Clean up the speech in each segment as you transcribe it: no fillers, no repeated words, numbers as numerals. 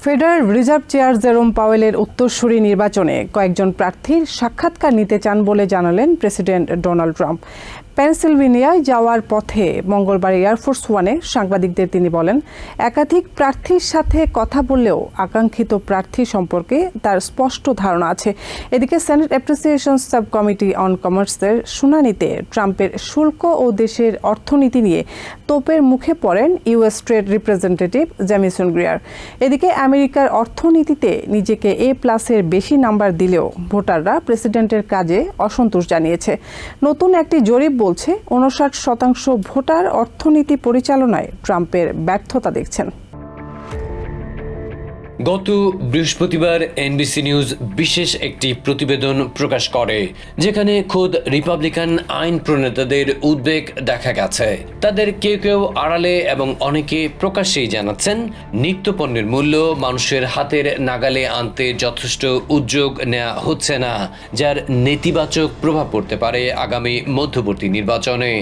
Federal reserve chair জেরোম পাওয়েলের উত্তরসূরি নির্বাচনে কয়েকজন প্রার্থীর সাক্ষাৎকার নিতে চান বলে জানালেন প্রেসিডেন্ট ডোনাল্ড ট্রাম্প। পেনসিলভেনিয়ায় যাওয়ার পথে মঙ্গলবার এয়ারফোর্স ওয়ানে সাংবাদিকদের তিনি বলেন, একাধিক প্রার্থীর সাথে কথা বললেও আকাঙ্ক্ষিত প্রার্থী সম্পর্কে তার স্পষ্ট ধারণা আছে। এদিকে senate appreciation sub committee on কমার্সের শুনানিতে ট্রাম্পের শুল্ক ও দেশের অর্থনীতি নিয়ে তোপের মুখে পড়েন US trade representative Jamieson Greer. এদিকে আমেরিকার অর্থনীতিতে নিজেকে A+-এর বেশি নাম্বার দিলেও ভোটাররা প্রেসিডেন্টের কাজে অসন্তোষ জানিয়েছে। নতুন একটি জরিপ বলছে 59% ভোটার অর্থনীতি পরিচালনায় ট্রাম্পের ব্যর্থতা দেখছেন। গত বৃহস্পতিবার এনবিসি নিউজ বিশেষ একটি প্রতিবেদন প্রকাশ করে, যেখানে খোদ রিপাবলিকান আইন প্রণেতাদের উদ্বেগ দেখা গেছে। তাদের কেউ কেউ আড়ালে এবং অনেকে প্রকাশ্যেই জানাচ্ছেন, নিত্যপণ্যের মূল্য মানুষের হাতের নাগালে আনতে যথেষ্ট উদ্যোগ নেওয়া হচ্ছে না, যার নেতিবাচক প্রভাব পড়তে পারে আগামী মধ্যবর্তী নির্বাচনে।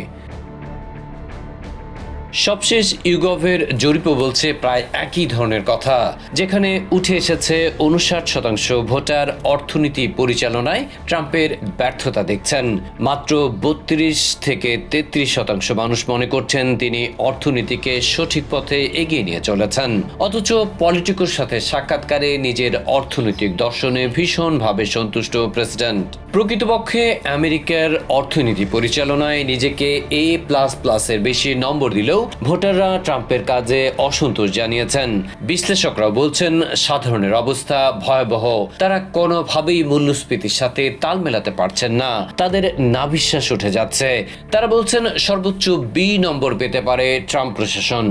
সবশেষ ইউগভের জরিপও বলছে প্রায় একই ধরনের কথা, যেখানে উঠে এসেছে 59% ভোটার অর্থনীতি পরিচালনায় ট্রাম্পের ব্যর্থতা দেখছেন। মাত্র 32 থেকে 33% মানুষ মনে করছেন তিনি অর্থনীতিকে সঠিক পথে এগিয়ে নিয়ে চলেছেন। অথচ পলিটিকোর সাথে সাক্ষাৎকারে নিজের অর্থনৈতিক দর্শনে ভীষণভাবে সন্তুষ্ট প্রেসিডেন্ট। প্রকৃতপক্ষে আমেরিকার অর্থনীতি পরিচালনায় নিজেকে A++-এর বেশি নম্বর দিলেও ভোটাররা ট্রাম্পের কাজে অসন্তোষ জানিয়েছেন। বিশ্লেষকরাও বলছেন, সাধারণের অবস্থা ভয়াবহ। তারা কোনোভাবেই মূল্যস্ফীতির সাথে তাল মেলাতে পারছেন না। তাদের নাভিশ্বাস উঠে যাচ্ছে। তারা বলছেন সর্বোচ্চ B নম্বর পেতে পারে ট্রাম্প প্রশাসন।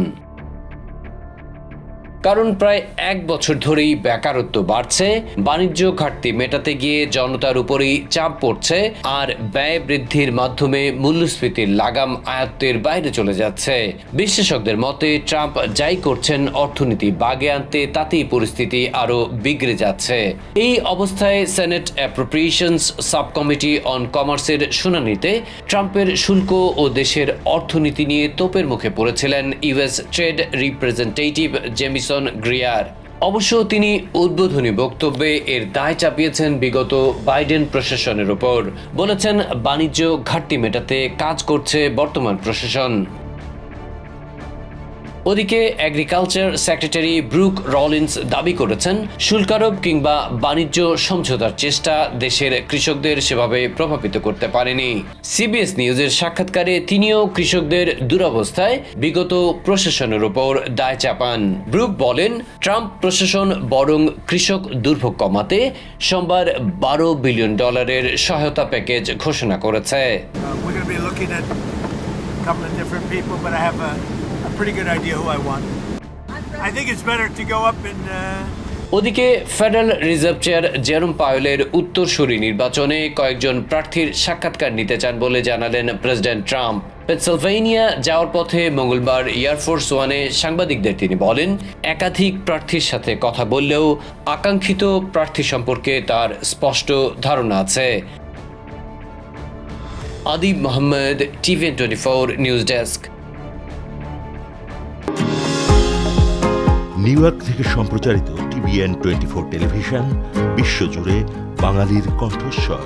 কারণ প্রায় 1 বছর ধরেই বেকারত্ব বাড়ছে, বাণিজ্য ঘাটতি মেটাতে গিয়ে জনতার উপরই চাপ পড়ছে, আর ব্যয় বৃদ্ধির মাধ্যমে মূল্যস্ফীতির লাগাম আয়ত্তের বাইরে চলে যাচ্ছে। বিশ্লেষকদের মতে ট্রাম্প যাই করছেন অর্থনীতি বাগে আনতে, তাতেই পরিস্থিতি আরো বিগড়ে যাচ্ছে। এই অবস্থায় সেনেট অ্যাপ্রোপ্রিয়েশনস সাব কমিটি অন কমার্সের শুনানিতে ট্রাম্পের শুল্ক ও দেশের অর্থনীতি নিয়ে তোপের মুখে পড়েছিলেন US trade representative Jamieson Greer. অবশ্য তিনি উদ্বোধনী বক্তব্যে এর দায় চাপিয়েছেন বিগত বাইডেন প্রশাসনের উপর। বলেছেন, বাণিজ্য ঘাটতি মেটাতে কাজ করছে বর্তমান প্রশাসন। ওদিকে এগ্রিকালচার সেক্রেটারি ব্রুক রলিন্স দাবি করেছেন, শুল্কারোপ কিংবা বাণিজ্য সমঝোতার চেষ্টা দেশের কৃষকদের সেভাবে প্রভাবিত করতে পারেনি। সিবিএস নিউজের সাক্ষাৎকারে তিনিও কৃষকদের দুরবস্থায় বিগত প্রশাসনের উপর দায় চাপান। ব্রুক বলেন, ট্রাম্প প্রশাসন বরং কৃষক দুর্ভোগ কমাতে সোমবার $12 বিলিয়ন সহায়তা প্যাকেজ ঘোষণা করেছে। Pretty good idea who I want. I think it's better to go up and ওদিকে ফেডারেল রিজার্ভ চেয়ার জেরোম পাওয়েলের উত্তরসূরি নির্বাচনে কয়েকজন প্রার্থীর সাক্ষাৎকার নিতে চান বলে জানালেন প্রেসিডেন্ট ট্রাম্প। পেনসিলভেনিয়া যাওয়ার পথে মঙ্গলবার এয়ারফোর্স ওয়ানে সাংবাদিকদের তিনি বলেন, একাধিক প্রার্থীর সাথে কথা বললেও আকাঙ্ক্ষিত প্রার্থী সম্পর্কে তার স্পষ্ট ধারণা আছে। Adib Mohammad, TVN24 news desk. New York থেকে সম্প্রচারিত TVN24 টেলিভিশন বিশ্বজুড়ে বাঙালির কণ্ঠস্বর।